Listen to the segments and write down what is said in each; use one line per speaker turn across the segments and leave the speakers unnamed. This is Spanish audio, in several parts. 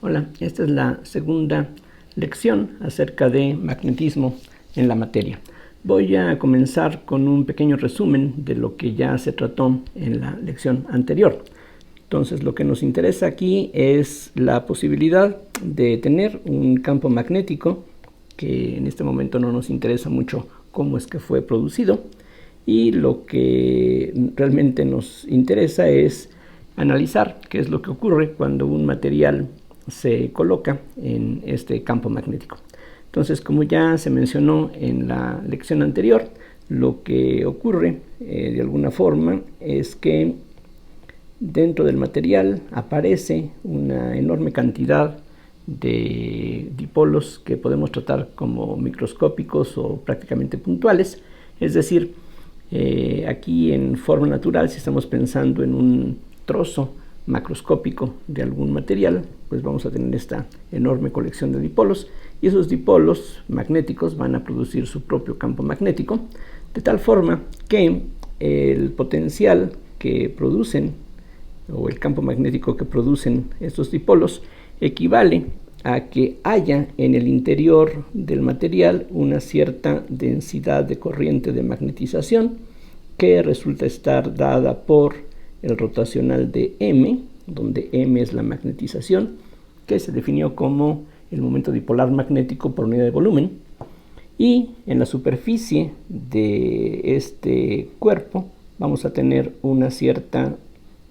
Hola, esta es la segunda lección acerca de magnetismo en la materia. Voy a comenzar con un pequeño resumen de lo que ya se trató en la lección anterior. Entonces, lo que nos interesa aquí es la posibilidad de tener un campo magnético, que en este momento no nos interesa mucho cómo es que fue producido, y lo que realmente nos interesa es analizar qué es lo que ocurre cuando un material se coloca en este campo magnético. Entonces, como ya se mencionó en la lección anterior, lo que ocurre de alguna forma es que dentro del material aparece una enorme cantidad de dipolos que podemos tratar como microscópicos o prácticamente puntuales. Es decir, aquí en forma natural, si estamos pensando en un trozo macroscópico de algún material, pues vamos a tener esta enorme colección de dipolos, y esos dipolos magnéticos van a producir su propio campo magnético, de tal forma que el potencial que producen, o el campo magnético que producen estos dipolos, equivale a que haya en el interior del material una cierta densidad de corriente de magnetización que resulta estar dada por el rotacional de M, donde M es la magnetización, que se definió como el momento dipolar magnético por unidad de volumen. Y en la superficie de este cuerpo vamos a tener una cierta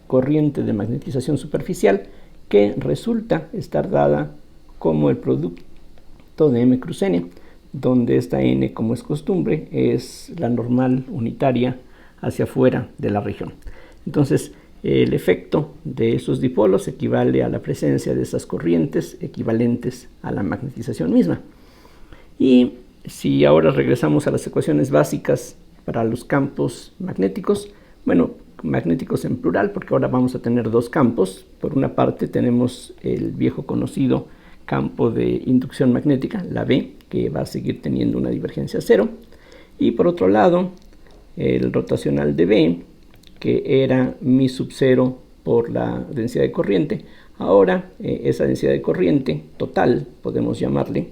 corriente de magnetización superficial que resulta estar dada como el producto de M cruz N, donde esta N, como es costumbre, es la normal unitaria hacia afuera de la región. Entonces, el efecto de esos dipolos equivale a la presencia de esas corrientes equivalentes a la magnetización misma. Y si ahora regresamos a las ecuaciones básicas para los campos magnéticos, bueno, magnéticos en plural, porque ahora vamos a tener dos campos. Por una parte tenemos el viejo conocido campo de inducción magnética, la B, que va a seguir teniendo una divergencia cero, y por otro lado el rotacional de B, que era mi sub 0 por la densidad de corriente. Ahora esa densidad de corriente total, podemos llamarle,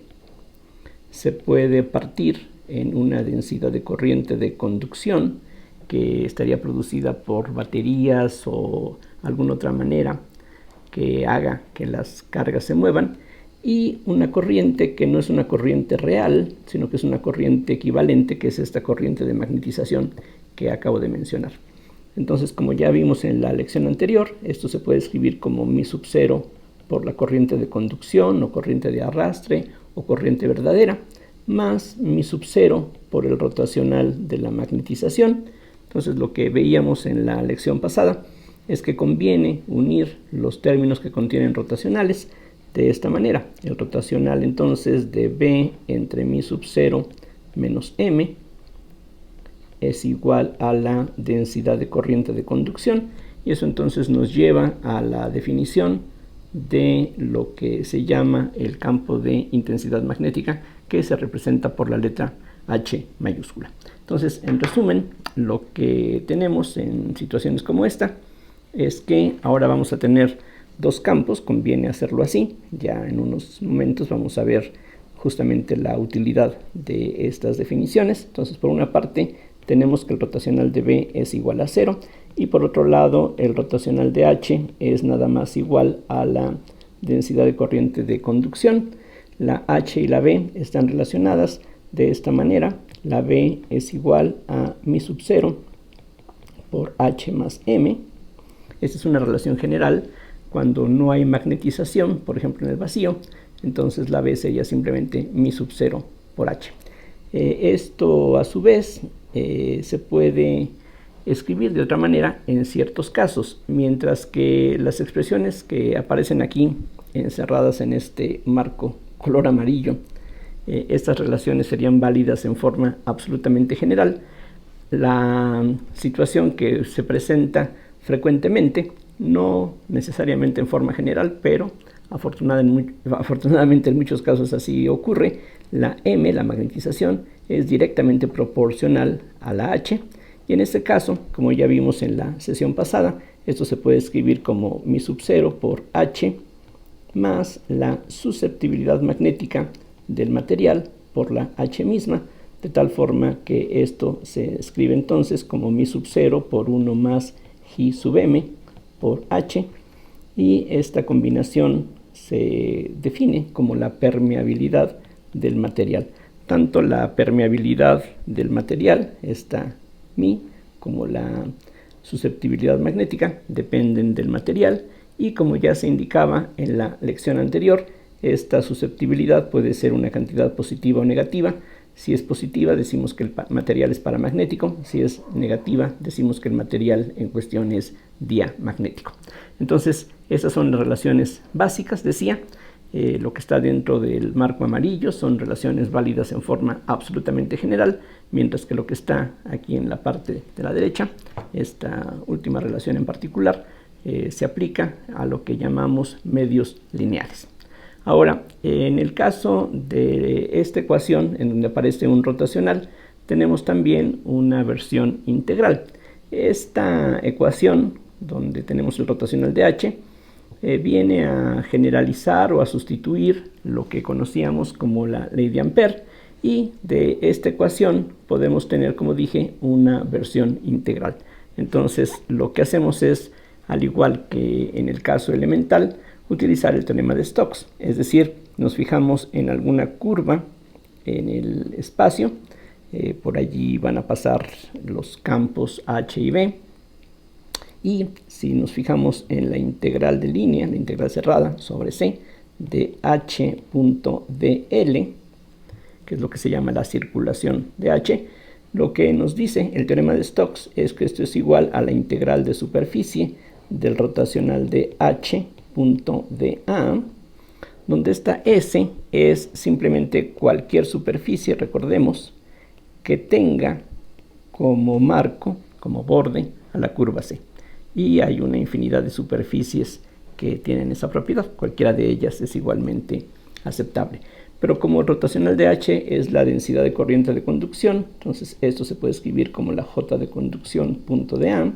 se puede partir en una densidad de corriente de conducción que estaría producida por baterías o alguna otra manera que haga que las cargas se muevan, y una corriente que no es una corriente real, sino que es una corriente equivalente, que es esta corriente de magnetización que acabo de mencionar. Entonces, como ya vimos en la lección anterior, esto se puede escribir como mi sub 0 por la corriente de conducción o corriente de arrastre o corriente verdadera, más mi sub 0 por el rotacional de la magnetización. Entonces, lo que veíamos en la lección pasada es que conviene unir los términos que contienen rotacionales de esta manera. El rotacional entonces de B entre mi sub 0 menos M es igual a la densidad de corriente de conducción, y eso entonces nos lleva a la definición de lo que se llama el campo de intensidad magnética, que se representa por la letra H mayúscula. Entonces, en resumen, lo que tenemos en situaciones como esta es que ahora vamos a tener dos campos. Conviene hacerlo así. Ya en unos momentos vamos a ver justamente la utilidad de estas definiciones. Entonces, por una parte tenemos que el rotacional de B es igual a 0, y por otro lado el rotacional de H es nada más igual a la densidad de corriente de conducción. La H y la B están relacionadas de esta manera. La B es igual a mi sub 0 por H más M. Esta es una relación general cuando no hay magnetización, por ejemplo en el vacío. Entonces la B sería simplemente mi sub 0 por H. Esto a su vez se puede escribir de otra manera en ciertos casos, mientras que las expresiones que aparecen aquí encerradas en este marco color amarillo, estas relaciones serían válidas en forma absolutamente general. La situación que se presenta frecuentemente, no necesariamente en forma general, pero afortunadamente en muchos casos así ocurre, la M, la magnetización, es directamente proporcional a la H, y en este caso, como ya vimos en la sesión pasada, esto se puede escribir como mi sub 0 por H más la susceptibilidad magnética del material por la H misma, de tal forma que esto se escribe entonces como mi sub 0 por 1 más G sub m por H, y esta combinación se define como la permeabilidad del material. Tanto la permeabilidad del material, esta mi, como la susceptibilidad magnética dependen del material, y como ya se indicaba en la lección anterior, esta susceptibilidad puede ser una cantidad positiva o negativa. Si es positiva, decimos que el material es paramagnético. Si es negativa, decimos que el material en cuestión es diamagnético. Entonces, esas son las relaciones básicas, decía. Lo que está dentro del marco amarillo son relaciones válidas en forma absolutamente general, mientras que lo que está aquí en la parte de la derecha, esta última relación en particular, se aplica a lo que llamamos medios lineales. Ahora, en el caso de esta ecuación, en donde aparece un rotacional, tenemos también una versión integral. Esta ecuación, donde tenemos el rotacional de H, viene a generalizar o a sustituir lo que conocíamos como la ley de Ampère, y de esta ecuación podemos tener, como dije, una versión integral. Entonces, lo que hacemos es, al igual que en el caso elemental, utilizar el teorema de Stokes, es decir, nos fijamos en alguna curva en el espacio, por allí van a pasar los campos H y B, y si nos fijamos en la integral de línea, la integral cerrada sobre C de H.dl, que es lo que se llama la circulación de H, lo que nos dice el teorema de Stokes es que esto es igual a la integral de superficie del rotacional de H.dA, donde esta S es simplemente cualquier superficie, recordemos, que tenga como marco, como borde, a la curva C. Y hay una infinidad de superficies que tienen esa propiedad, cualquiera de ellas es igualmente aceptable. Pero como el rotacional de H es la densidad de corriente de conducción, entonces esto se puede escribir como la J de conducción punto de A.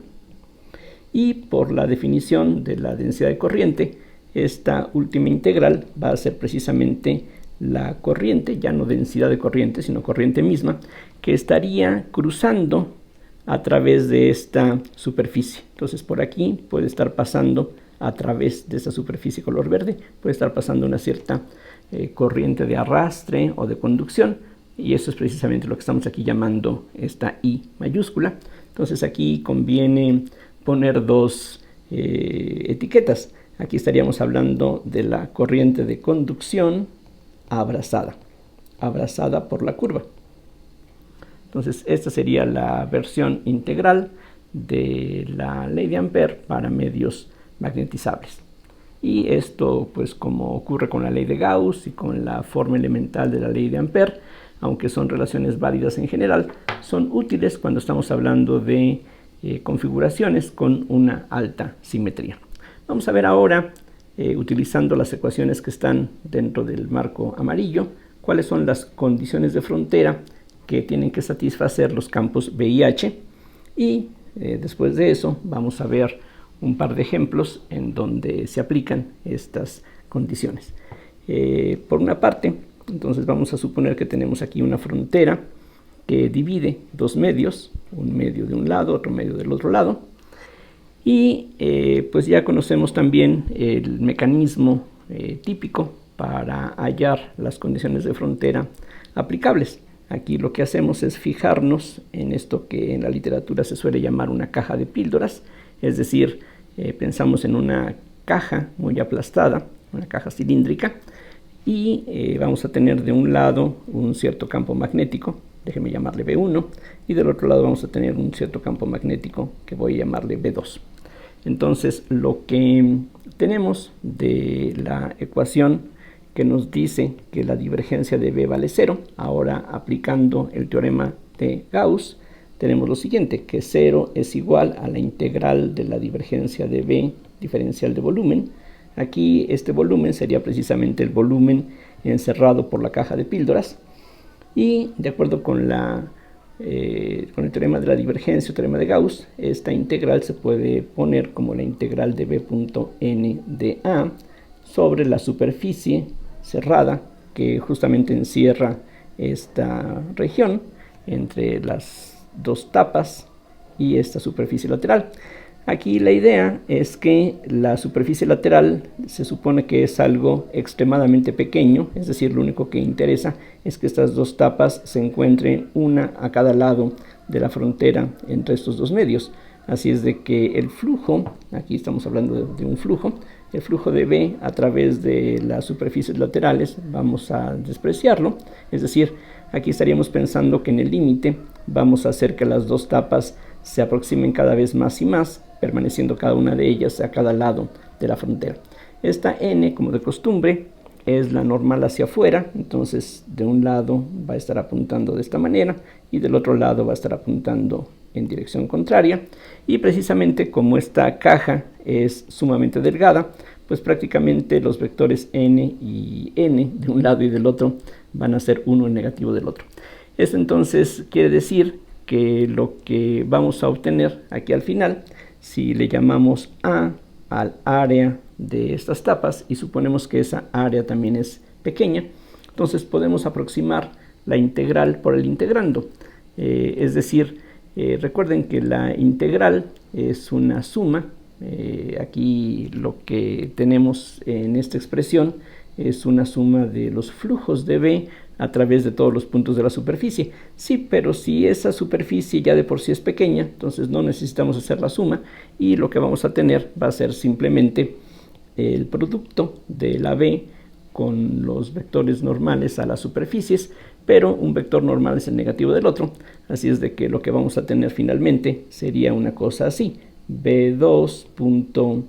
Y por la definición de la densidad de corriente, esta última integral va a ser precisamente la corriente, ya no densidad de corriente, sino corriente misma, que estaría cruzando a través de esta superficie. Entonces por aquí puede estar pasando a través de esta superficie color verde, puede estar pasando una cierta corriente de arrastre o de conducción, y eso es precisamente lo que estamos aquí llamando esta I mayúscula. Entonces aquí conviene poner dos etiquetas. Aquí estaríamos hablando de la corriente de conducción abrazada por la curva. Entonces esta sería la versión integral de la ley de Ampère para medios magnetizables. Y esto, pues como ocurre con la ley de Gauss y con la forma elemental de la ley de Ampère, aunque son relaciones válidas en general, son útiles cuando estamos hablando de configuraciones con una alta simetría. Vamos a ver ahora, utilizando las ecuaciones que están dentro del marco amarillo, cuáles son las condiciones de frontera que tienen que satisfacer los campos B y H, y después de eso vamos a ver un par de ejemplos en donde se aplican estas condiciones. Por una parte, entonces vamos a suponer que tenemos aquí una frontera que divide dos medios, un medio de un lado, otro medio del otro lado, y pues ya conocemos también el mecanismo típico para hallar las condiciones de frontera aplicables. Aquí lo que hacemos es fijarnos en esto que en la literatura se suele llamar una caja de píldoras, es decir, pensamos en una caja muy aplastada, una caja cilíndrica, y vamos a tener de un lado un cierto campo magnético, déjeme llamarle B1, y del otro lado vamos a tener un cierto campo magnético que voy a llamarle B2. Entonces lo que tenemos de la ecuación que nos dice que la divergencia de B vale 0, ahora aplicando el teorema de Gauss, tenemos lo siguiente, que 0 es igual a la integral de la divergencia de B diferencial de volumen. Aquí este volumen sería precisamente el volumen encerrado por la caja de píldoras, y de acuerdo con el teorema de la divergencia, o teorema de Gauss, esta integral se puede poner como la integral de B.n de A sobre la superficie cerrada que justamente encierra esta región entre las dos tapas y esta superficie lateral. Aquí la idea es que la superficie lateral se supone que es algo extremadamente pequeño, es decir, lo único que interesa es que estas dos tapas se encuentren una a cada lado de la frontera entre estos dos medios. Así es de que el flujo, aquí estamos hablando de un flujo, el flujo de B a través de las superficies laterales vamos a despreciarlo, es decir, aquí estaríamos pensando que en el límite vamos a hacer que las dos tapas se aproximen cada vez más y más, permaneciendo cada una de ellas a cada lado de la frontera. Esta n, como de costumbre, es la normal hacia afuera, entonces de un lado va a estar apuntando de esta manera y del otro lado va a estar apuntando en dirección contraria, y precisamente como esta caja es sumamente delgada, pues prácticamente los vectores n y n de un lado y del otro van a ser uno en negativo del otro. Esto entonces quiere decir que lo que vamos a obtener aquí al final, si le llamamos A al área de estas tapas y suponemos que esa área también es pequeña, entonces podemos aproximar la integral por el integrando. Es decir, recuerden que la integral es una suma. Aquí lo que tenemos en esta expresión es una suma de los flujos de B a través de todos los puntos de la superficie. Sí, pero si esa superficie ya de por sí es pequeña, entonces no necesitamos hacer la suma y lo que vamos a tener va a ser simplemente el producto de la B con los vectores normales a las superficies, pero un vector normal es el negativo del otro, así es de que lo que vamos a tener finalmente sería una cosa así, B2.n.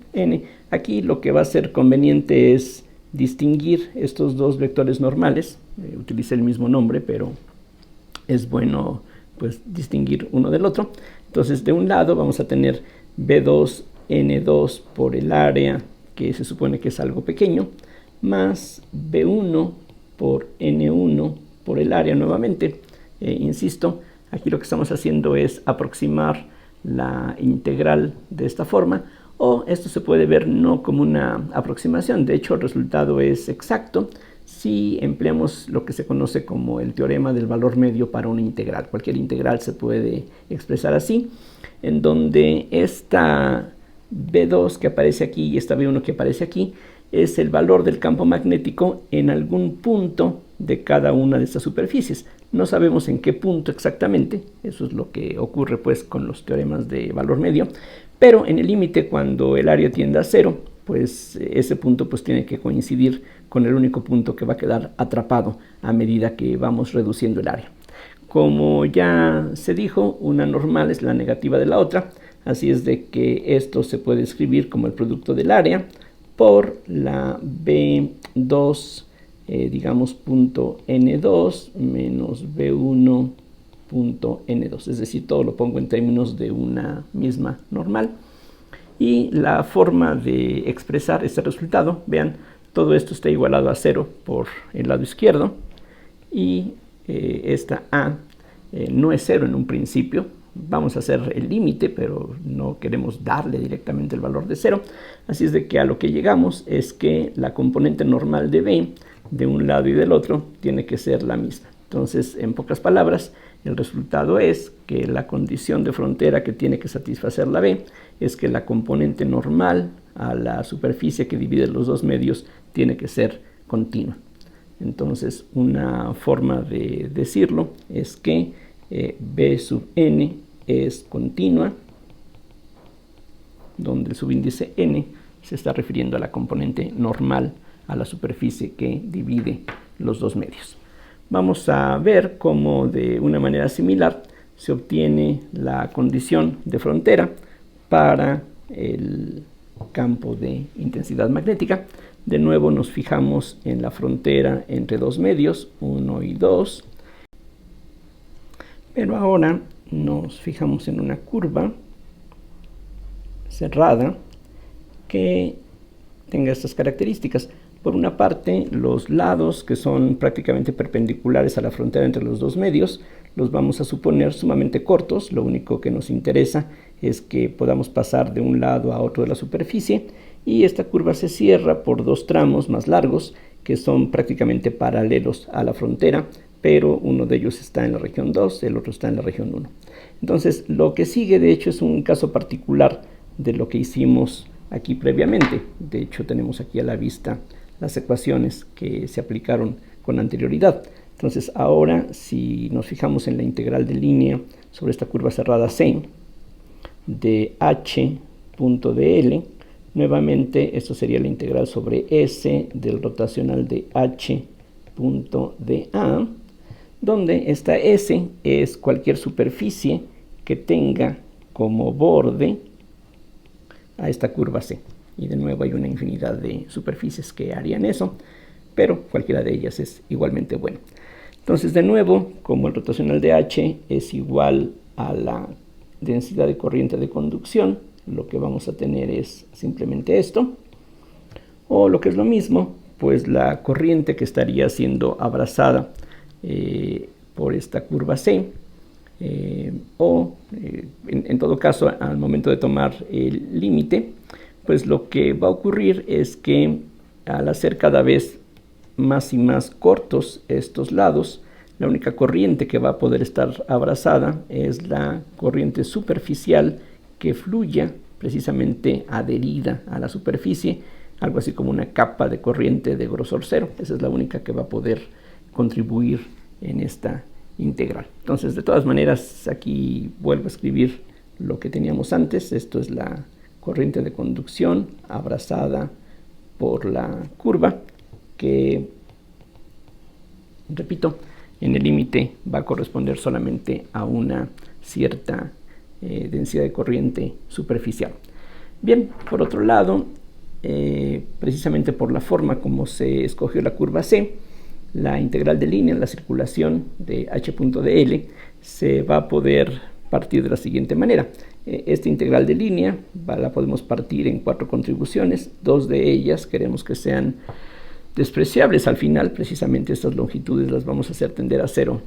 Aquí lo que va a ser conveniente es distinguir estos dos vectores normales. Utilicé el mismo nombre, pero es bueno pues distinguir uno del otro. Entonces de un lado vamos a tener B2n2 por el área que se supone que es algo pequeño, más B1 por N1 por el área nuevamente. Insisto, aquí lo que estamos haciendo es aproximar la integral de esta forma, o esto se puede ver no como una aproximación, de hecho el resultado es exacto si empleamos lo que se conoce como el teorema del valor medio para una integral. Cualquier integral se puede expresar así, en donde esta B2 que aparece aquí y esta B1 que aparece aquí es el valor del campo magnético en algún punto de cada una de estas superficies. No sabemos en qué punto exactamente, eso es lo que ocurre pues con los teoremas de valor medio, pero en el límite cuando el área tiende a cero, pues ese punto pues tiene que coincidir con el único punto que va a quedar atrapado a medida que vamos reduciendo el área. Como ya se dijo, una normal es la negativa de la otra, así es de que esto se puede escribir como el producto del área por la B2, digamos, punto N2 menos B1 punto N2, es decir, todo lo pongo en términos de una misma normal. Y la forma de expresar este resultado, vean, todo esto está igualado a 0 por el lado izquierdo y esta A no es 0 en un principio. Vamos a hacer el límite, pero no queremos darle directamente el valor de 0. Así es de que a lo que llegamos es que la componente normal de B de un lado y del otro tiene que ser la misma. Entonces, en pocas palabras, el resultado es que la condición de frontera que tiene que satisfacer la B es que la componente normal a la superficie que divide los dos medios tiene que ser continua. Entonces, una forma de decirlo es que B sub n es continua, donde el subíndice n se está refiriendo a la componente normal a la superficie que divide los dos medios. Vamos a ver cómo de una manera similar se obtiene la condición de frontera para el campo de intensidad magnética. De nuevo nos fijamos en la frontera entre dos medios, 1 y 2. Pero ahora nos fijamos en una curva cerrada que tenga estas características. Por una parte, los lados que son prácticamente perpendiculares a la frontera entre los dos medios los vamos a suponer sumamente cortos. Lo único que nos interesa es que podamos pasar de un lado a otro de la superficie, y esta curva se cierra por dos tramos más largos que son prácticamente paralelos a la frontera, pero uno de ellos está en la región 2, el otro está en la región 1. Entonces, lo que sigue de hecho es un caso particular de lo que hicimos aquí previamente. De hecho, tenemos aquí a la vista las ecuaciones que se aplicaron con anterioridad. Entonces, ahora si nos fijamos en la integral de línea sobre esta curva cerrada C de h.dl, nuevamente esto sería la integral sobre S del rotacional de h.dA, donde esta S es cualquier superficie que tenga como borde a esta curva C. Y de nuevo hay una infinidad de superficies que harían eso, pero cualquiera de ellas es igualmente bueno. Entonces, de nuevo, como el rotacional de H es igual a la densidad de corriente de conducción, lo que vamos a tener es simplemente esto, o lo que es lo mismo, pues la corriente que estaría siendo abrazada por esta curva C, en todo caso, al momento de tomar el límite, pues lo que va a ocurrir es que al hacer cada vez más y más cortos estos lados, la única corriente que va a poder estar abrazada es la corriente superficial que fluya precisamente adherida a la superficie, algo así como una capa de corriente de grosor cero. Esa es la única que va a poder contribuir en esta integral. Entonces, de todas maneras, aquí vuelvo a escribir lo que teníamos antes. Esto es la corriente de conducción abrazada por la curva, que, repito, en el límite va a corresponder solamente a una cierta densidad de corriente superficial. Bien, por otro lado, precisamente por la forma como se escogió la curva C, la integral de línea en la circulación de h.dl se va a poder partir de la siguiente manera. Esta integral de línea la podemos partir en 4 contribuciones. 2 de ellas queremos que sean despreciables al final. Precisamente estas longitudes las vamos a hacer tender a 0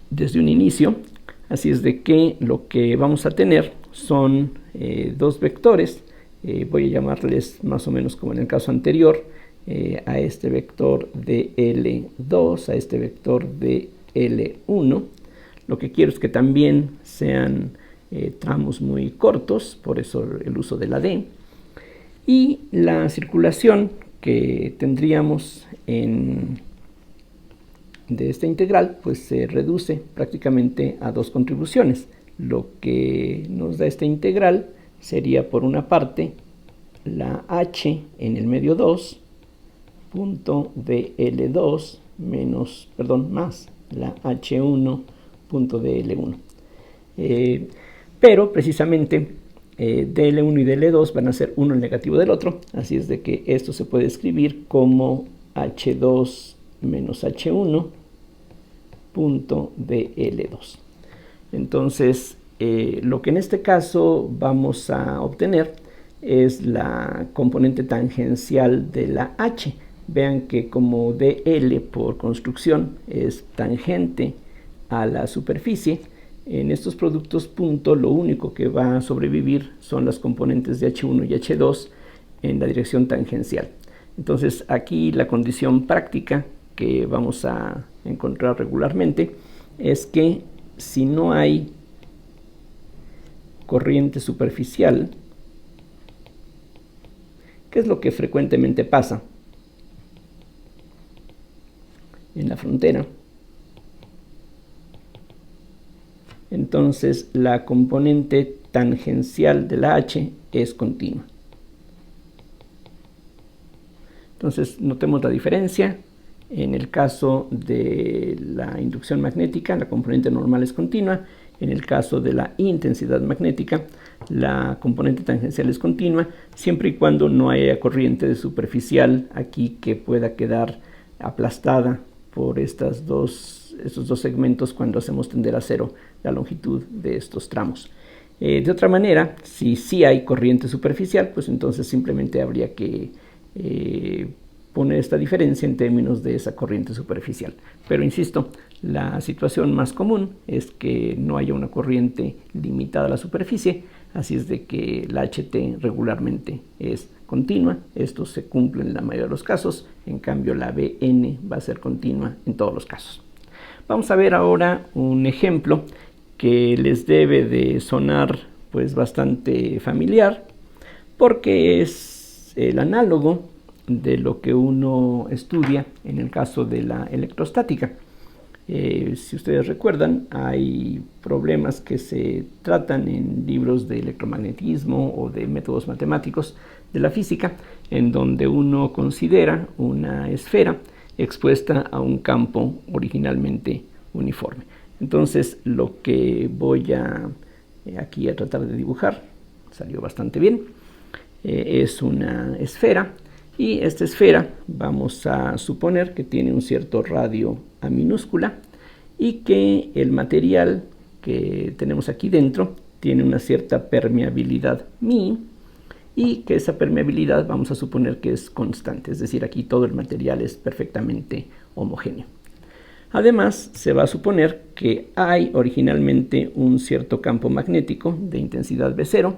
desde un inicio. Así es de que lo que vamos a tener son 2 vectores. Voy a llamarles más o menos como en el caso anterior, a este vector de L2, a este vector de L1. Lo que quiero es que también sean tramos muy cortos, por eso el uso de la D. Y la circulación que tendríamos de esta integral, pues se reduce prácticamente a 2 contribuciones. Lo que nos da esta integral sería, por una parte, la h en el medio 2, punto de L2 más la h1 punto de L1. Pero precisamente DL1 y DL2 van a ser uno el negativo del otro, así es de que esto se puede escribir como H2 menos H1 punto de L2. Entonces, lo que en este caso vamos a obtener es la componente tangencial de la H. Vean que como DL por construcción es tangente a la superficie, en estos productos punto lo único que va a sobrevivir son las componentes de H1 y H2 en la dirección tangencial. Entonces, aquí la condición práctica que vamos a encontrar regularmente es que si no hay corriente superficial, ¿qué es lo que frecuentemente pasa en la frontera? Entonces, la componente tangencial de la H es continua. Entonces, notemos la diferencia. En el caso de la inducción magnética, la componente normal es continua. En el caso de la intensidad magnética, la componente tangencial es continua, siempre y cuando no haya corriente de superficial aquí que pueda quedar aplastada por estos dos segmentos cuando hacemos tender a 0 la longitud de estos tramos. De otra manera, si sí hay corriente superficial, pues entonces simplemente habría que poner esta diferencia en términos de esa corriente superficial. Pero insisto, la situación más común es que no haya una corriente limitada a la superficie, así es de que la HT regularmente es continua. Esto se cumple en la mayoría de los casos. En cambio, la Bn va a ser continua en todos los casos. Vamos a ver ahora un ejemplo que les debe de sonar pues bastante familiar, porque es el análogo de lo que uno estudia en el caso de la electrostática. Si ustedes recuerdan, hay problemas que se tratan en libros de electromagnetismo o de métodos matemáticos de la física, en donde uno considera una esfera expuesta a un campo originalmente uniforme. Entonces, lo que voy aquí a tratar de dibujar, salió bastante bien, es una esfera, y esta esfera vamos a suponer que tiene un cierto radio a minúscula y que el material que tenemos aquí dentro tiene una cierta permeabilidad mi, y que esa permeabilidad vamos a suponer que es constante, es decir, aquí todo el material es perfectamente homogéneo. Además, se va a suponer que hay originalmente un cierto campo magnético de intensidad B0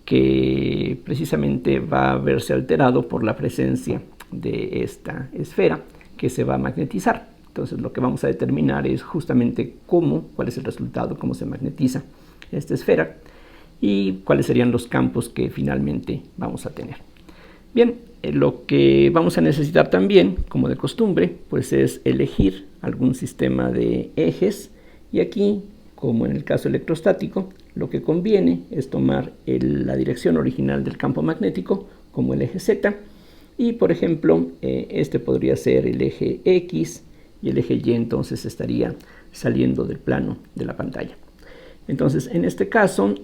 que precisamente va a verse alterado por la presencia de esta esfera que se va a magnetizar. Entonces, lo que vamos a determinar es justamente cuál es el resultado, cómo se magnetiza esta esfera y cuáles serían los campos que finalmente vamos a tener. Bien, lo que vamos a necesitar también, como de costumbre, pues es elegir algún sistema de ejes, y aquí, como en el caso electrostático, lo que conviene es tomar la dirección original del campo magnético como el eje Z, y por ejemplo, este podría ser el eje X, y el eje Y entonces estaría saliendo del plano de la pantalla. Entonces, en este caso,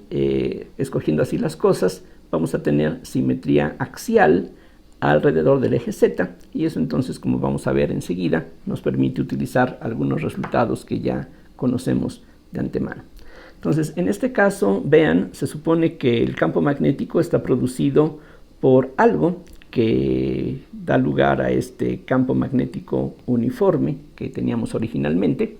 escogiendo así las cosas, vamos a tener simetría axial alrededor del eje Z, y eso entonces, como vamos a ver enseguida, nos permite utilizar algunos resultados que ya conocemos de antemano. Entonces, en este caso, vean, se supone que el campo magnético está producido por algo que da lugar a este campo magnético uniforme que teníamos originalmente,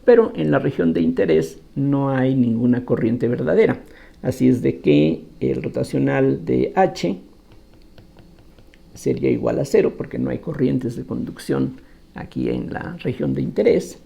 pero en la región de interés no hay ninguna corriente verdadera. Así es de que el rotacional de H sería igual a 0, porque no hay corrientes de conducción aquí en la región de interés.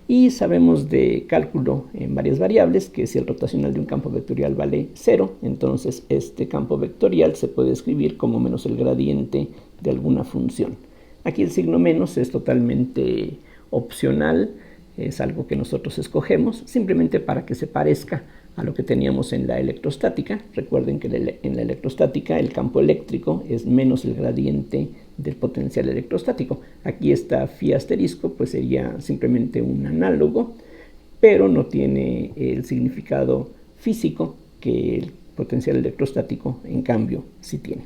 Y sabemos de cálculo en varias variables que si el rotacional de un campo vectorial vale 0, entonces este campo vectorial se puede escribir como menos el gradiente de alguna función. Aquí el signo menos es totalmente opcional, es algo que nosotros escogemos simplemente para que se parezca a lo que teníamos en la electrostática. Recuerden que en la electrostática el campo eléctrico es menos el gradiente del potencial electrostático. Aquí está phi asterisco, pues sería simplemente un análogo, pero no tiene el significado físico que el potencial electrostático en cambio sí tiene.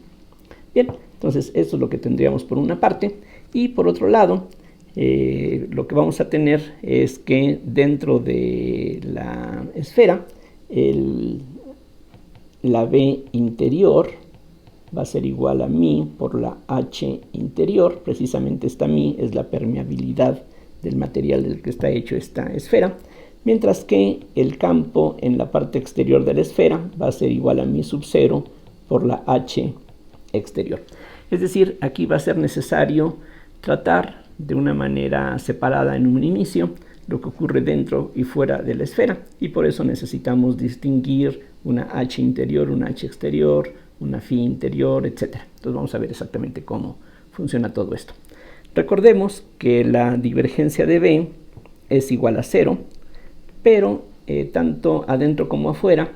Bien, entonces esto es lo que tendríamos por una parte, y por otro lado lo que vamos a tener es que dentro de la esfera la B interior va a ser igual a mi por la H interior. Precisamente esta mi es la permeabilidad del material del que está hecho esta esfera, mientras que el campo en la parte exterior de la esfera va a ser igual a mi sub 0 por la H exterior. Es decir, aquí va a ser necesario tratar de una manera separada en un inicio lo que ocurre dentro y fuera de la esfera, y por eso necesitamos distinguir una H interior, una H exterior, una phi interior, etc. Entonces vamos a ver exactamente cómo funciona todo esto. Recordemos que la divergencia de B es igual a 0, pero tanto adentro como afuera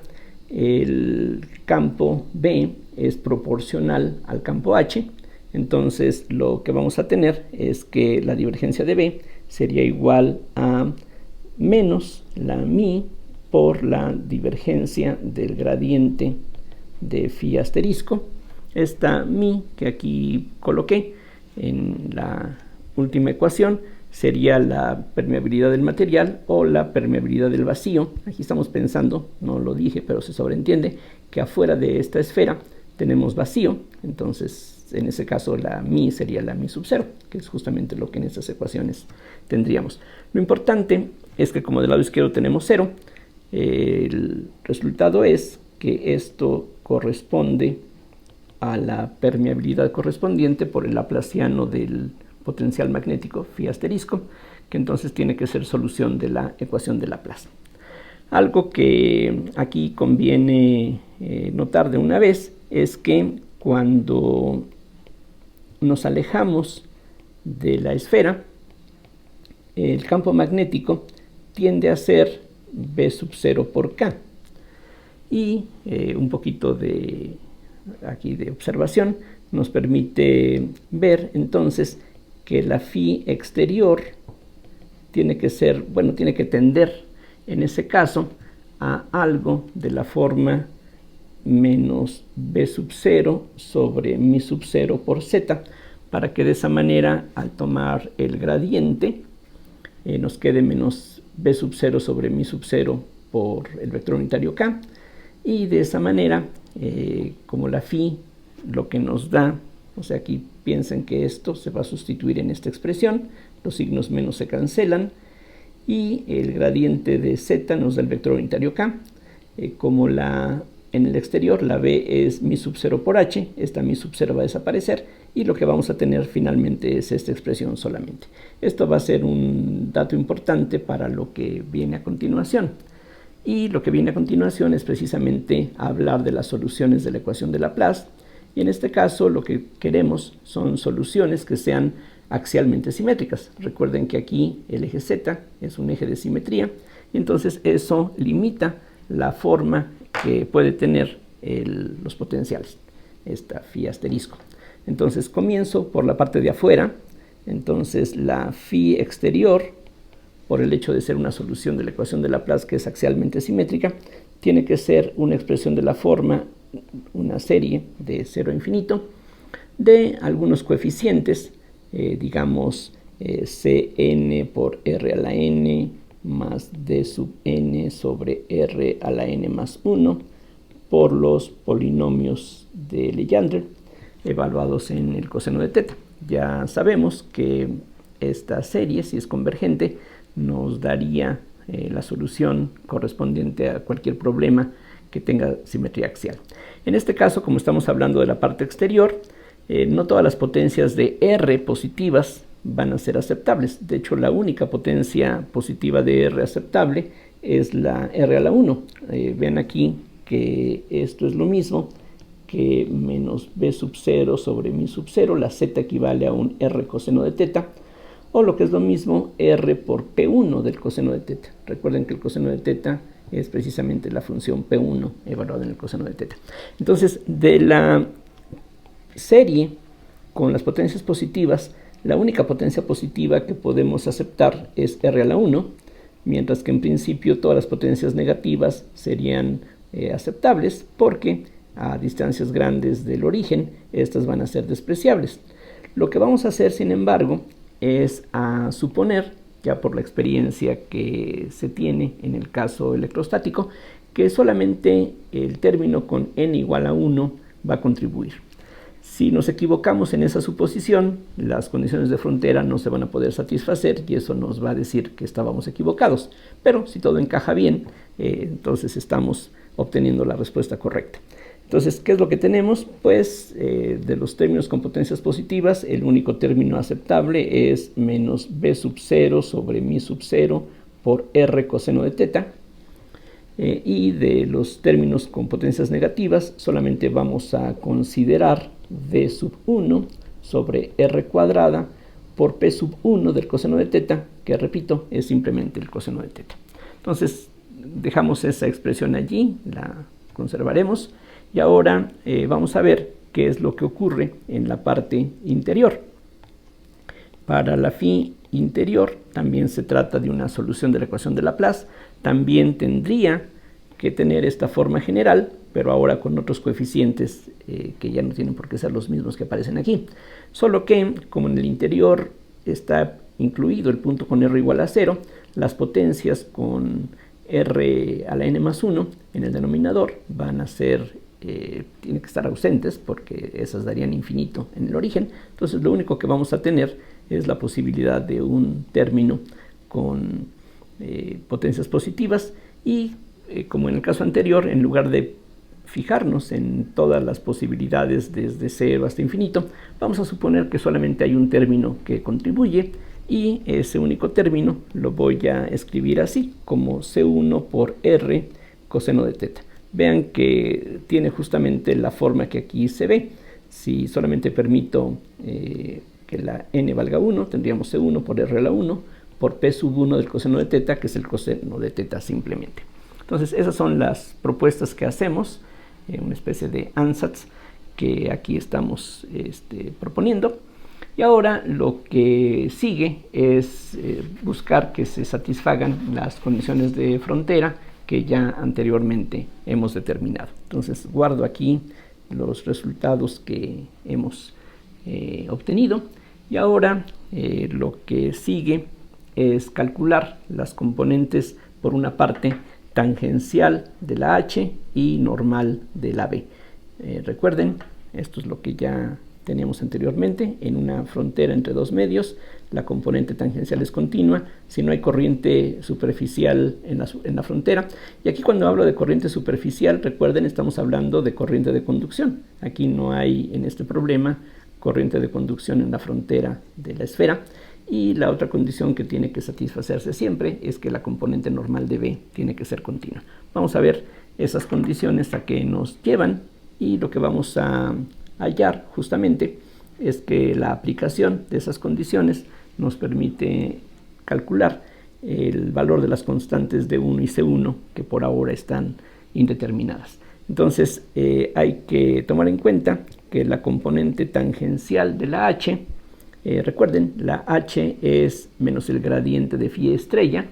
el campo B es proporcional al campo H. Entonces lo que vamos a tener es que la divergencia de B sería igual a menos la mi por la divergencia del gradiente de phi asterisco. Esta mi que aquí coloqué en la última ecuación sería la permeabilidad del material o la permeabilidad del vacío. Aquí estamos pensando, no lo dije, pero se sobreentiende que afuera de esta esfera tenemos vacío, entonces en ese caso la mi sería la mi sub 0, que es justamente lo que en estas ecuaciones tendríamos. Lo importante es que como del lado izquierdo tenemos 0, el resultado es que esto corresponde a la permeabilidad correspondiente por el laplaciano del potencial magnético phi asterisco, que entonces tiene que ser solución de la ecuación de Laplace. Algo que aquí conviene notar de una vez es que cuando nos alejamos de la esfera, el campo magnético tiende a ser B sub 0 por K. Y un poquito de observación nos permite ver entonces que la phi exterior tiene que tender en ese caso a algo de la forma menos B sub 0 sobre mi sub 0 por Z, para que de esa manera, al tomar el gradiente, nos quede menos B sub 0 sobre mi sub 0 por el vector unitario K, y de esa manera, como la phi lo que nos da, o sea, aquí piensen que esto se va a sustituir en esta expresión, los signos menos se cancelan, y el gradiente de Z nos da el vector unitario K. Como en el exterior la B es mi sub 0 por H, esta mi sub 0 va a desaparecer, y lo que vamos a tener finalmente es esta expresión solamente. Esto va a ser un dato importante para lo que viene a continuación. Y lo que viene a continuación es precisamente hablar de las soluciones de la ecuación de Laplace. Y en este caso lo que queremos son soluciones que sean axialmente simétricas. Recuerden que aquí el eje Z es un eje de simetría, y entonces eso limita la forma que puede tener los potenciales, esta phi asterisco. Entonces comienzo por la parte de afuera. Entonces la phi exterior, por el hecho de ser una solución de la ecuación de Laplace que es axialmente simétrica, tiene que ser una expresión de la forma, una serie de 0 a infinito, de algunos coeficientes, digamos Cn por R a la n más D sub n sobre R a la n más 1 por los polinomios de Legendre evaluados en el coseno de teta. Ya sabemos que esta serie, si es convergente, nos daría la solución correspondiente a cualquier problema que tenga simetría axial. En este caso, como estamos hablando de la parte exterior, no todas las potencias de R positivas van a ser aceptables. De hecho, la única potencia positiva de R aceptable es la R a la 1. Vean aquí que esto es lo mismo que menos B sub 0 sobre mi sub 0. La Z equivale a un R coseno de teta, o lo que es lo mismo, R por P1 del coseno de teta. Recuerden que el coseno de teta es precisamente la función P1 evaluada en el coseno de teta. Entonces, de la serie con las potencias positivas, la única potencia positiva que podemos aceptar es R a la 1, mientras que en principio todas las potencias negativas serían aceptables, porque a distancias grandes del origen estas van a ser despreciables. Lo que vamos a hacer, sin embargo, es a suponer, ya por la experiencia que se tiene en el caso electrostático, que solamente el término con n igual a 1 va a contribuir. Si nos equivocamos en esa suposición, las condiciones de frontera no se van a poder satisfacer, y eso nos va a decir que estábamos equivocados. Pero si todo encaja bien, entonces estamos obteniendo la respuesta correcta. Entonces, ¿qué es lo que tenemos? Pues de los términos con potencias positivas, el único término aceptable es menos B sub 0 sobre mi sub 0 por R coseno de teta. Y de los términos con potencias negativas, solamente vamos a considerar D sub 1 sobre R cuadrada por P sub 1 del coseno de teta, que repito, es simplemente el coseno de teta. Entonces, dejamos esa expresión allí, la conservaremos. Y ahora vamos a ver qué es lo que ocurre en la parte interior. Para la phi interior también se trata de una solución de la ecuación de Laplace. También tendría que tener esta forma general, pero ahora con otros coeficientes que ya no tienen por qué ser los mismos que aparecen aquí. Solo que, como en el interior está incluido el punto con R igual a 0, las potencias con R a la n más 1 en el denominador van a ser tienen que estar ausentes, porque esas darían infinito en el origen. Entonces lo único que vamos a tener es la posibilidad de un término con potencias positivas, y como en el caso anterior, en lugar de fijarnos en todas las posibilidades desde 0 hasta infinito, vamos a suponer que solamente hay un término que contribuye, y ese único término lo voy a escribir así, como C1 por R coseno de teta. Vean que tiene justamente la forma que aquí se ve. Si solamente permito que la n valga 1, tendríamos C1 por R a la 1 por P sub 1 del coseno de teta, que es el coseno de teta simplemente. Entonces, esas son las propuestas que hacemos, una especie de ansatz que aquí estamos proponiendo. Y ahora lo que sigue es buscar que se satisfagan las condiciones de frontera que ya anteriormente hemos determinado. Entonces guardo aquí los resultados que hemos obtenido, y ahora lo que sigue es calcular las componentes por una parte tangencial de la H y normal de la B. Recuerden, esto es lo que ya teníamos anteriormente. En una frontera entre dos medios, la componente tangencial es continua si no hay corriente superficial en la frontera. Y aquí, cuando hablo de corriente superficial, recuerden, estamos hablando de corriente de conducción. Aquí no hay, en este problema, corriente de conducción en la frontera de la esfera. Y la otra condición que tiene que satisfacerse siempre es que la componente normal de B tiene que ser continua. Vamos a ver esas condiciones a qué nos llevan, y lo que vamos a hallar justamente es que la aplicación de esas condiciones nos permite calcular el valor de las constantes D1 y C1, que por ahora están indeterminadas. Entonces hay que tomar en cuenta que la componente tangencial de la H, recuerden, la H es menos el gradiente de phi estrella,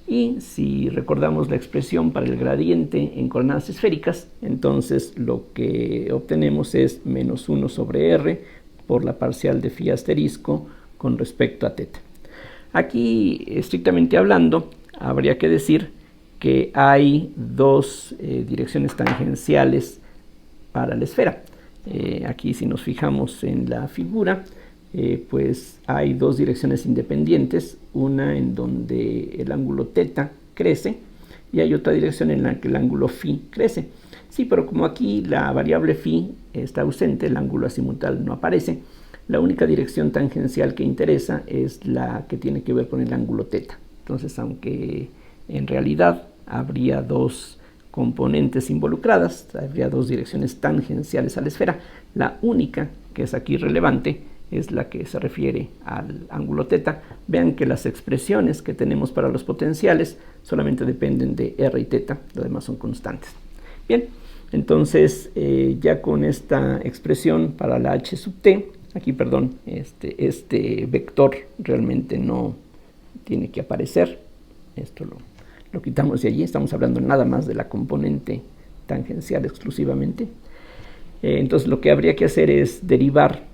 y si recordamos la expresión para el gradiente en coordenadas esféricas, entonces lo que obtenemos es menos 1 sobre R por la parcial de phi asterisco con respecto a teta. Aquí, estrictamente hablando, habría que decir que hay dos direcciones tangenciales para la esfera. Aquí, si nos fijamos en la figura, pues hay dos direcciones independientes, una en donde el ángulo teta crece y hay otra dirección en la que el ángulo phi crece. Sí, pero como aquí la variable phi está ausente, el ángulo azimutal no aparece, la única dirección tangencial que interesa es la que tiene que ver con el ángulo teta. Entonces, aunque en realidad habría dos componentes involucradas, habría dos direcciones tangenciales a la esfera, la única que es aquí relevante es la que se refiere al ángulo teta. Vean que las expresiones que tenemos para los potenciales solamente dependen de R y teta, lo demás son constantes. Bien, entonces ya con esta expresión para la H sub t, aquí, perdón, este vector realmente no tiene que aparecer. Esto lo quitamos de allí, estamos hablando nada más de la componente tangencial exclusivamente. Entonces lo que habría que hacer es derivar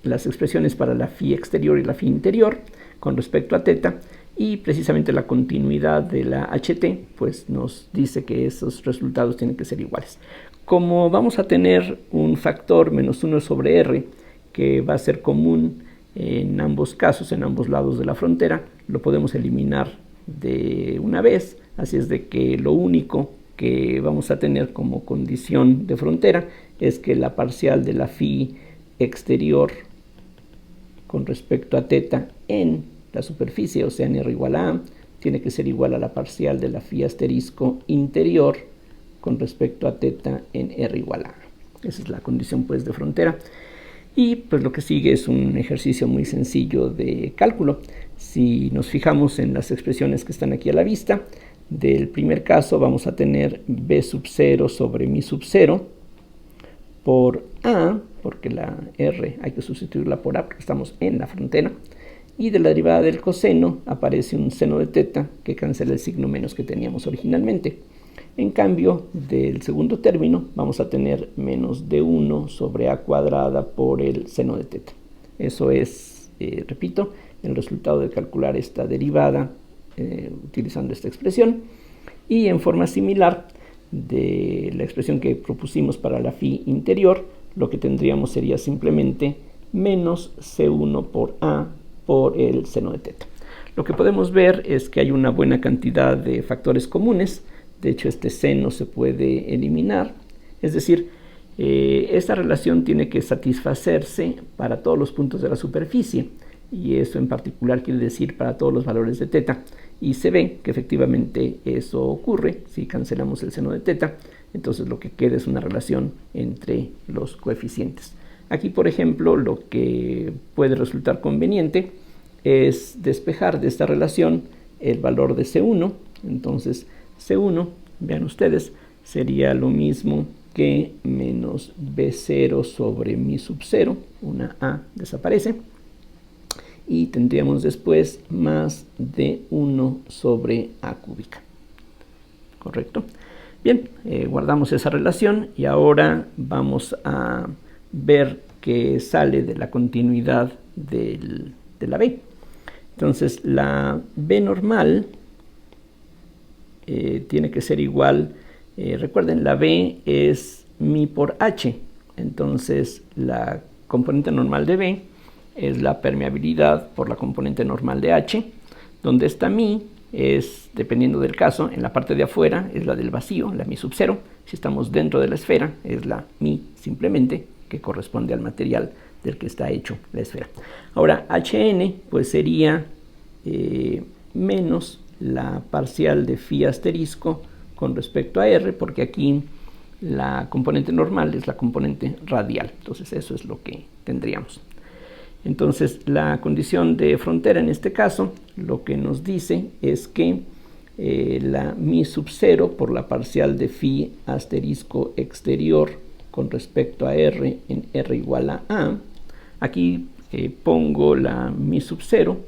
las expresiones para la phi exterior y la phi interior con respecto a teta, y precisamente la continuidad de la HT pues nos dice que esos resultados tienen que ser iguales. Como vamos a tener un factor menos 1 sobre R que va a ser común en ambos casos, en ambos lados de la frontera, lo podemos eliminar de una vez, así es de que lo único que vamos a tener como condición de frontera es que la parcial de la phi exterior con respecto a teta en la superficie, o sea en R igual a, tiene que ser igual a la parcial de la phi asterisco interior con respecto a teta en R igual a. Esa es la condición pues de frontera. Y pues lo que sigue es un ejercicio muy sencillo de cálculo. Si nos fijamos en las expresiones que están aquí a la vista, del primer caso vamos a tener B sub 0 sobre mi sub 0 por A, porque la R hay que sustituirla por A porque estamos en la frontera, y de la derivada del coseno aparece un seno de teta que cancela el signo menos que teníamos originalmente. En cambio, del segundo término vamos a tener menos d1 sobre a cuadrada por el seno de teta. Eso es, repito, el resultado de calcular esta derivada utilizando esta expresión. Y en forma similar de la expresión que propusimos para la phi interior, lo que tendríamos sería simplemente menos C1 por A por el seno de teta. Lo que podemos ver es que hay una buena cantidad de factores comunes De hecho, este seno se puede eliminar. Es decir, esta relación tiene que satisfacerse para todos los puntos de la superficie. Y eso en particular quiere decir para todos los valores de teta. Y se ve que efectivamente eso ocurre si cancelamos el seno de teta. Entonces lo que queda es una relación entre los coeficientes. Aquí, por ejemplo, lo que puede resultar conveniente es despejar de esta relación el valor de C1. Entonces C1, vean ustedes, sería lo mismo que menos B0 sobre mi sub 0. Una A desaparece. Y tendríamos después más D1 sobre A cúbica. ¿Correcto? Bien, guardamos esa relación y ahora vamos a ver qué sale de la continuidad de la B. Entonces, la B normal tiene que ser igual, recuerden, la B es mi por H. Entonces, la componente normal de B es la permeabilidad por la componente normal de H, donde esta mi es, dependiendo del caso, en la parte de afuera es la del vacío, la mi sub 0. Si estamos dentro de la esfera, es la mi simplemente, que corresponde al material del que está hecho la esfera. Ahora, Hn pues sería menos la parcial de phi asterisco con respecto a r, porque aquí la componente normal es la componente radial. Entonces eso es lo que tendríamos. Entonces la condición de frontera en este caso lo que nos dice es que la mi sub 0 por la parcial de phi asterisco exterior con respecto a r en r igual a, aquí pongo la mi sub 0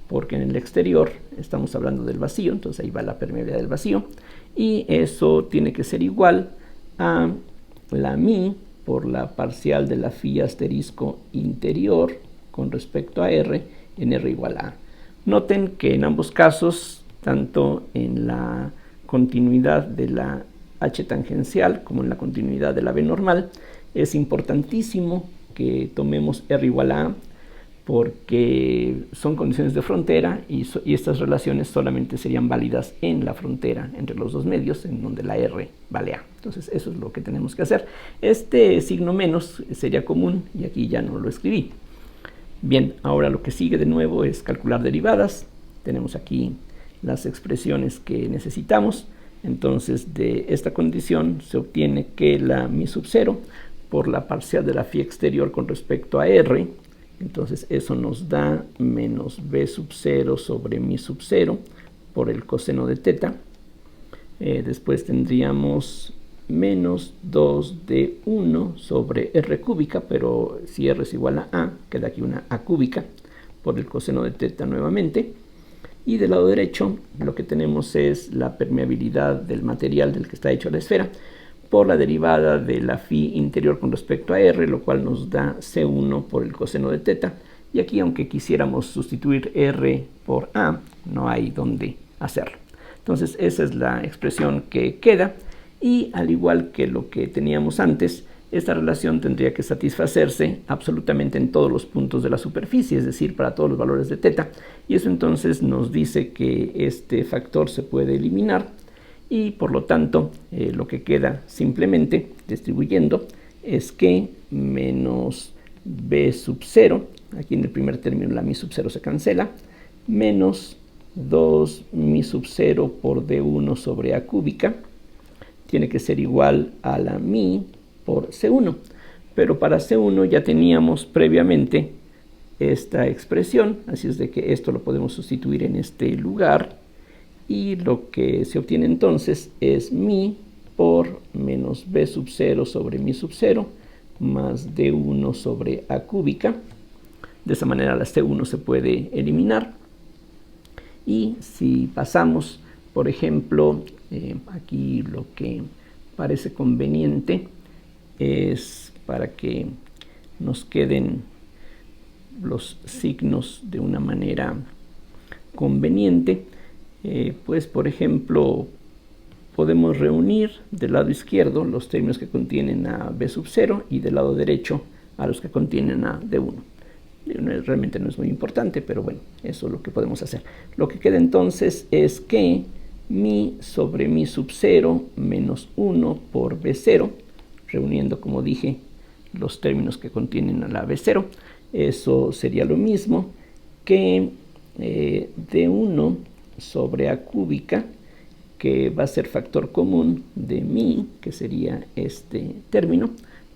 porque en el exterior estamos hablando del vacío, entonces ahí va la permeabilidad del vacío, y eso tiene que ser igual a la mi por la parcial de la phi asterisco interior con respecto a r en r igual a. Noten que en ambos casos, tanto en la continuidad de la h tangencial como en la continuidad de la b normal, es importantísimo que tomemos r igual a, porque son condiciones de frontera y estas relaciones solamente serían válidas en la frontera entre los dos medios, en donde la r vale a. Entonces eso es lo que tenemos que hacer. Este signo menos sería común y aquí ya no lo escribí. Bien, ahora lo que sigue de nuevo es calcular derivadas. Tenemos aquí las expresiones que necesitamos. Entonces de esta condición se obtiene que la mi sub 0 por la parcial de la phi exterior con respecto a r, entonces eso nos da menos b sub 0 sobre mi sub 0 por el coseno de teta. Después tendríamos menos 2d1 sobre r cúbica, pero si r es igual a, queda aquí una a cúbica por el coseno de teta nuevamente. Y del lado derecho lo que tenemos es la permeabilidad del material del que está hecho la esfera por la derivada de la phi interior con respecto a r, lo cual nos da C1 por el coseno de teta. Y aquí, aunque quisiéramos sustituir r por a, no hay dónde hacerlo. Entonces esa es la expresión que queda, y al igual que lo que teníamos antes, esta relación tendría que satisfacerse absolutamente en todos los puntos de la superficie, es decir, para todos los valores de teta, y eso entonces nos dice que este factor se puede eliminar, y por lo tanto lo que queda simplemente distribuyendo es que menos b sub 0, aquí en el primer término la mi sub 0 se cancela, menos 2 mi sub 0 por d1 sobre a cúbica, tiene que ser igual a la mi por C1, pero para C1 ya teníamos previamente esta expresión, así es de que esto lo podemos sustituir en este lugar, y lo que se obtiene entonces es mi por menos b sub 0 sobre mi sub 0 más d1 sobre a cúbica. De esa manera la C1 se puede eliminar, y si pasamos, por ejemplo, aquí lo que parece conveniente es, para que nos queden los signos de una manera conveniente, pues por ejemplo podemos reunir del lado izquierdo los términos que contienen a b sub 0 y del lado derecho a los que contienen a d1. Realmente no es muy importante, pero bueno, eso es lo que podemos hacer. Lo que queda entonces es que mi sobre mi sub 0 menos 1 por B0, reuniendo, como dije, los términos que contienen a la B0. Eso sería lo mismo que D1 sobre A cúbica, que va a ser factor común de mi, que sería este término,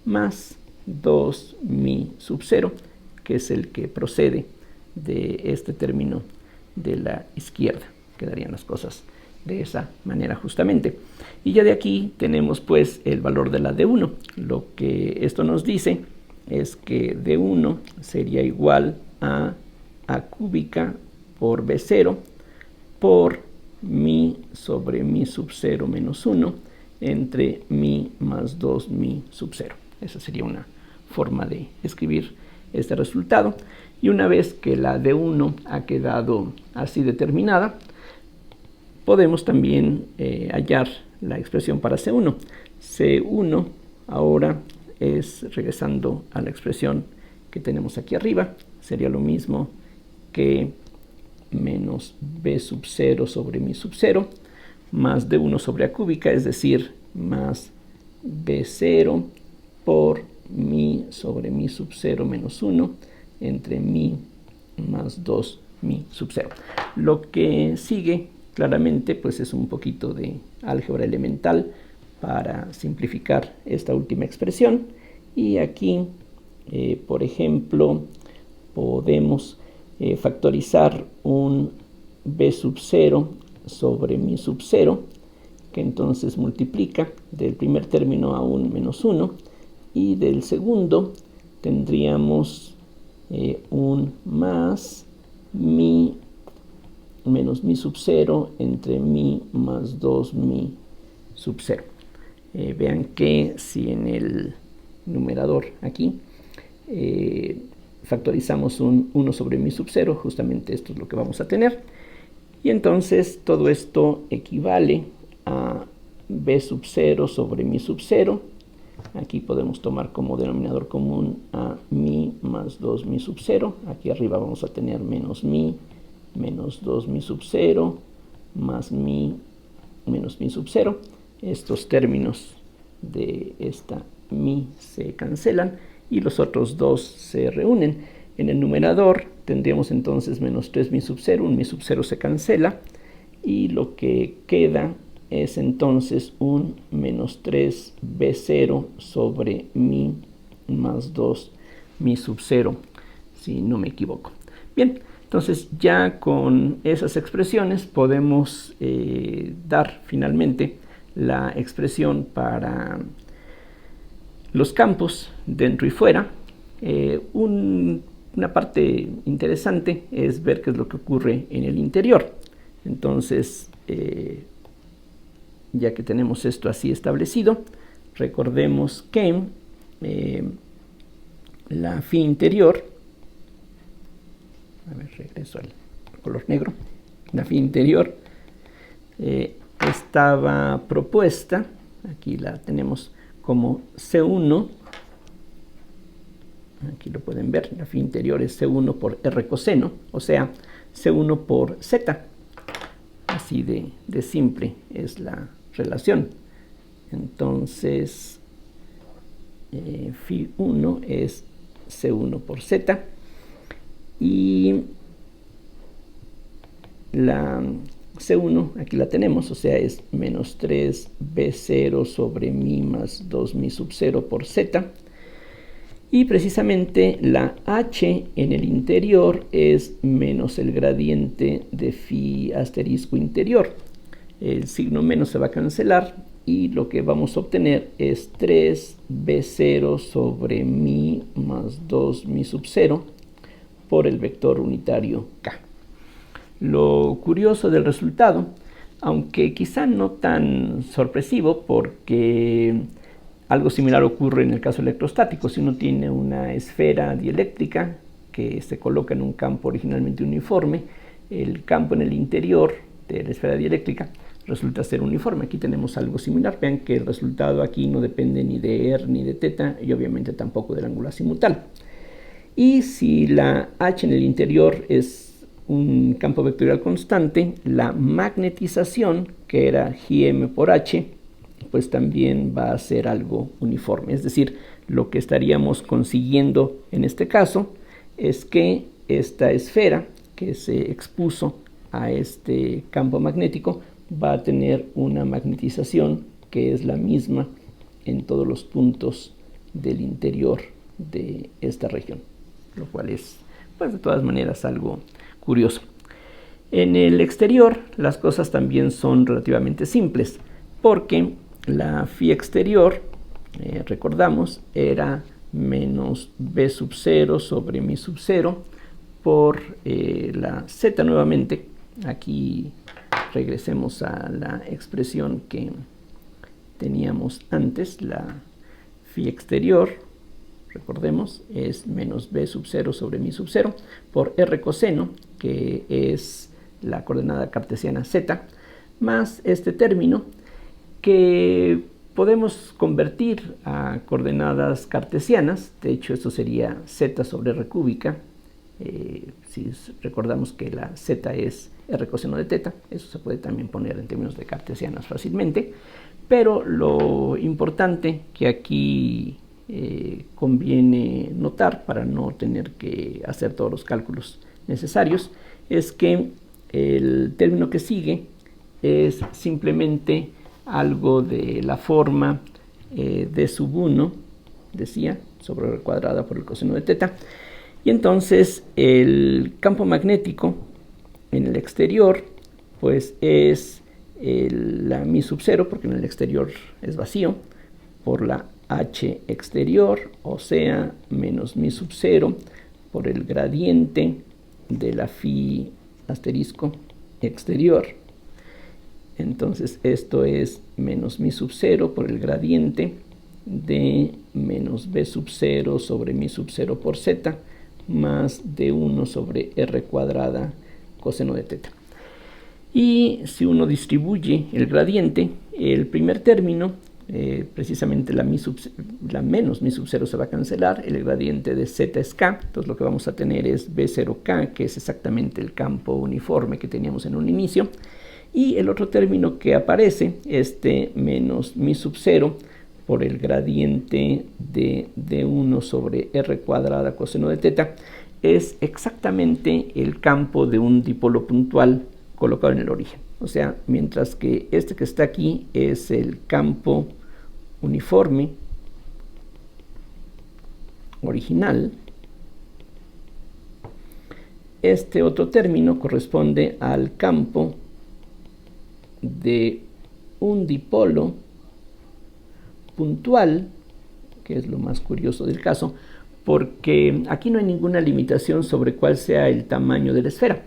más 2 mi sub 0, que es el que procede de este término de la izquierda. Quedarían las cosas de esa manera justamente. Y ya de aquí tenemos pues el valor de la D1. Lo que esto nos dice es que D1 sería igual a A cúbica por B0 por mi sobre mi sub 0 menos 1 entre mi más 2 mi sub 0. Esa sería una forma de escribir este resultado. Y una vez que la D1 ha quedado así determinada, podemos también hallar la expresión para C1. C1 ahora es, regresando a la expresión que tenemos aquí arriba, sería lo mismo que menos B sub 0 sobre mi sub 0 más D1 sobre A cúbica, es decir, más B0 por mi sobre mi sub 0 menos 1 entre mi más 2 mi sub 0. Lo que sigue claramente pues es un poquito de álgebra elemental para simplificar esta última expresión, y aquí por ejemplo podemos factorizar un B sub 0 sobre mi sub 0, que entonces multiplica del primer término a un menos 1, y del segundo tendríamos un más mi menos mi sub 0 entre mi más 2 mi sub 0. Vean que si en el numerador aquí factorizamos un 1 sobre mi sub 0, justamente esto es lo que vamos a tener. Y entonces todo esto equivale a B sub 0 sobre mi sub 0. Aquí podemos tomar como denominador común a mi más 2 mi sub 0. Aquí arriba vamos a tener menos mi menos 2 mi sub 0 más mi menos mi sub 0. Estos términos de esta mi se cancelan y los otros dos se reúnen. En el numerador tendríamos entonces menos 3 mi sub 0, un mi sub 0 se cancela y lo que queda es entonces un menos 3 B0 sobre mi más 2 mi sub 0, si no me equivoco. Bien, entonces ya con esas expresiones podemos dar finalmente la expresión para los campos dentro y fuera. Una parte interesante es ver qué es lo que ocurre en el interior. Entonces, ya que tenemos esto así establecido, recordemos que la phi interior, a ver, regreso al color negro, la phi interior estaba propuesta, aquí la tenemos como C1, aquí lo pueden ver, la phi interior es C1 por R coseno, o sea, C1 por Z, así de simple es la relación. Entonces, phi 1 es C1 por Z, y la C1 aquí la tenemos, o sea, es menos 3 B0 sobre mi más 2 mi sub 0 por Z, y precisamente la H en el interior es menos el gradiente de phi asterisco interior. El signo menos se va a cancelar y lo que vamos a obtener es 3 B0 sobre mi más 2 mi sub 0 por el vector unitario K. Lo curioso del resultado, aunque quizá no tan sorpresivo, porque algo similar ocurre en el caso electrostático. Si uno tiene una esfera dieléctrica que se coloca en un campo originalmente uniforme, el campo en el interior de la esfera dieléctrica resulta ser uniforme. Aquí tenemos algo similar. Vean que el resultado aquí no depende ni de R ni de θ y obviamente tampoco del ángulo azimutal. Y si la H en el interior es un campo vectorial constante, la magnetización, que era Gm por H, pues también va a ser algo uniforme. Es decir, lo que estaríamos consiguiendo en este caso es que esta esfera que se expuso a este campo magnético va a tener una magnetización que es la misma en todos los puntos del interior de esta región, lo cual es, pues, de todas maneras algo curioso. En el exterior las cosas también son relativamente simples, porque la phi exterior, recordamos, era menos b sub 0 sobre mi sub 0 por la z nuevamente. Aquí regresemos a la expresión que teníamos antes. La phi exterior, recordemos, es menos b sub 0 sobre mi sub 0 por r coseno, que es la coordenada cartesiana z, más este término que podemos convertir a coordenadas cartesianas. De hecho, esto sería z sobre r cúbica. Si recordamos que la z es r coseno de teta, eso se puede también poner en términos de cartesianas fácilmente. Pero lo importante que aquí conviene notar, para no tener que hacer todos los cálculos necesarios, es que el término que sigue es simplemente algo de la forma d sub 1, decía, sobre r cuadrada por el coseno de teta. Y entonces el campo magnético en el exterior pues es la mi sub 0, porque en el exterior es vacío, por la h exterior, o sea, menos mi sub 0 por el gradiente de la phi asterisco exterior. Entonces esto es menos mi sub 0 por el gradiente de menos b sub 0 sobre mi sub 0 por z, más d1 sobre r cuadrada coseno de teta. Y si uno distribuye el gradiente, el primer término, precisamente la menos mi sub 0 se va a cancelar, el gradiente de z es k, entonces lo que vamos a tener es b0k, que es exactamente el campo uniforme que teníamos en un inicio. Y el otro término que aparece, este menos mi sub 0 por el gradiente de d1 sobre r cuadrada coseno de teta, es exactamente el campo de un dipolo puntual colocado en el origen. O sea, mientras que este que está aquí es el campo uniforme original, este otro término corresponde al campo de un dipolo puntual, que es lo más curioso del caso, porque aquí no hay ninguna limitación sobre cuál sea el tamaño de la esfera,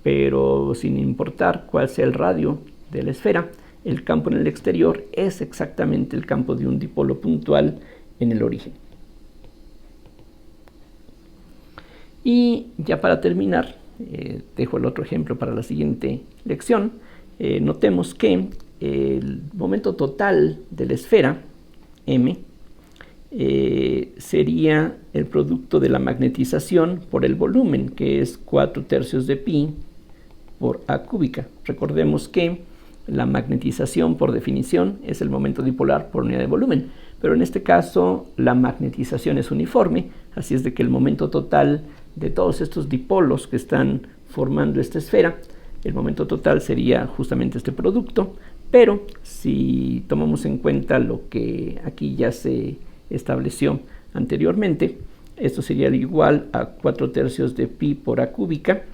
pero sin importar cuál sea el radio de la esfera, el campo en el exterior es exactamente el campo de un dipolo puntual en el origen. Y ya para terminar, dejo el otro ejemplo para la siguiente lección. Notemos que el momento total de la esfera, m, sería el producto de la magnetización por el volumen, que es 4/3 de pi por a cúbica. Recordemos que la magnetización, por definición, es el momento dipolar por unidad de volumen, pero en este caso la magnetización es uniforme, así es de que el momento total de todos estos dipolos que están formando esta esfera, el momento total sería justamente este producto. Pero si tomamos en cuenta lo que aquí ya se estableció anteriormente, esto sería igual a 4/3 de pi por a cúbica.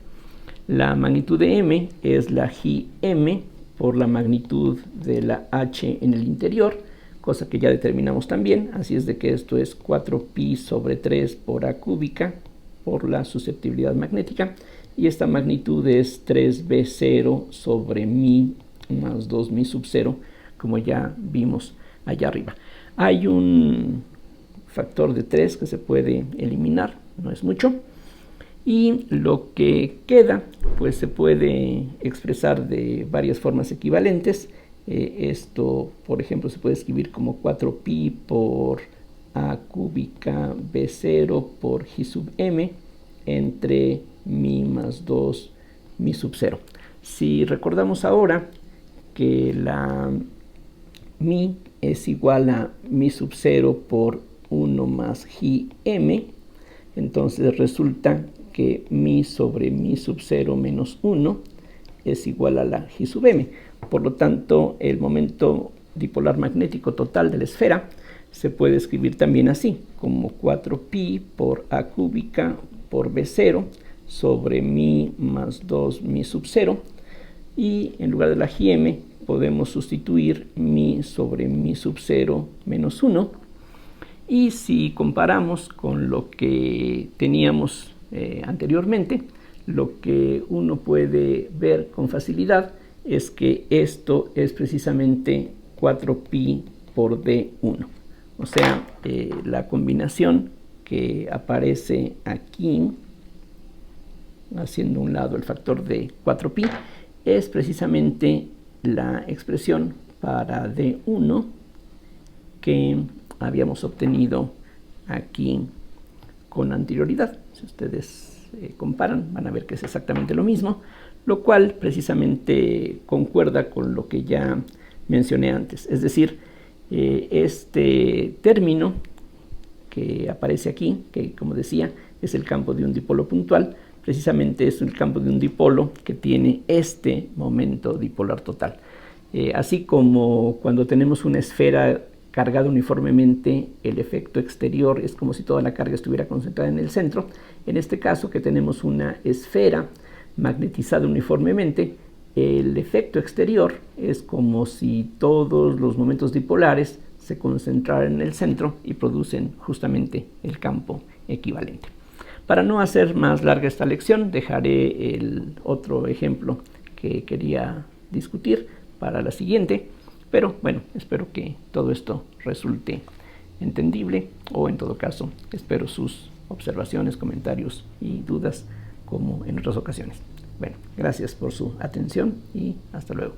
La magnitud de m es la g m por la magnitud de la h en el interior, cosa que ya determinamos también, así es de que esto es 4pi sobre 3 por a cúbica por la susceptibilidad magnética, y esta magnitud es 3b0 sobre mi más 2 mi sub 0, como ya vimos allá arriba. Hay un factor de 3 que se puede eliminar, no es mucho, y lo que queda pues se puede expresar de varias formas equivalentes. Esto, por ejemplo, se puede escribir como 4pi por a cúbica b0 por g sub m entre mi más 2 mi sub 0. Si recordamos ahora que la mi es igual a mi sub 0 por 1 más ji m, entonces resulta que mi sobre mi sub 0 menos 1 es igual a la ji sub m. Por lo tanto, el momento dipolar magnético total de la esfera se puede escribir también así, como 4pi por a cúbica por b0 sobre mi más 2 mi sub 0, y en lugar de la ji m podemos sustituir mi sobre mi sub 0 menos 1, y si comparamos con lo que teníamos anteriormente, lo que uno puede ver con facilidad es que esto es precisamente 4pi por d1. O sea, la combinación que aparece aquí, haciendo a un lado el factor de 4pi, es precisamente la expresión para d1 que habíamos obtenido aquí con anterioridad. Si ustedes comparan, van a ver que es exactamente lo mismo, lo cual precisamente concuerda con lo que ya mencioné antes. Es decir, este término que aparece aquí, que como decía es el campo de un dipolo puntual, precisamente es el campo de un dipolo que tiene este momento dipolar total. Así como cuando tenemos una esfera cargada uniformemente, el efecto exterior es como si toda la carga estuviera concentrada en el centro. En este caso, que tenemos una esfera magnetizada uniformemente, el efecto exterior es como si todos los momentos dipolares se concentraran en el centro y producen justamente el campo equivalente. Para no hacer más larga esta lección, dejaré el otro ejemplo que quería discutir para la siguiente, pero bueno, espero que todo esto resulte entendible, o en todo caso, espero sus observaciones, comentarios y dudas como en otras ocasiones. Bueno, gracias por su atención y hasta luego.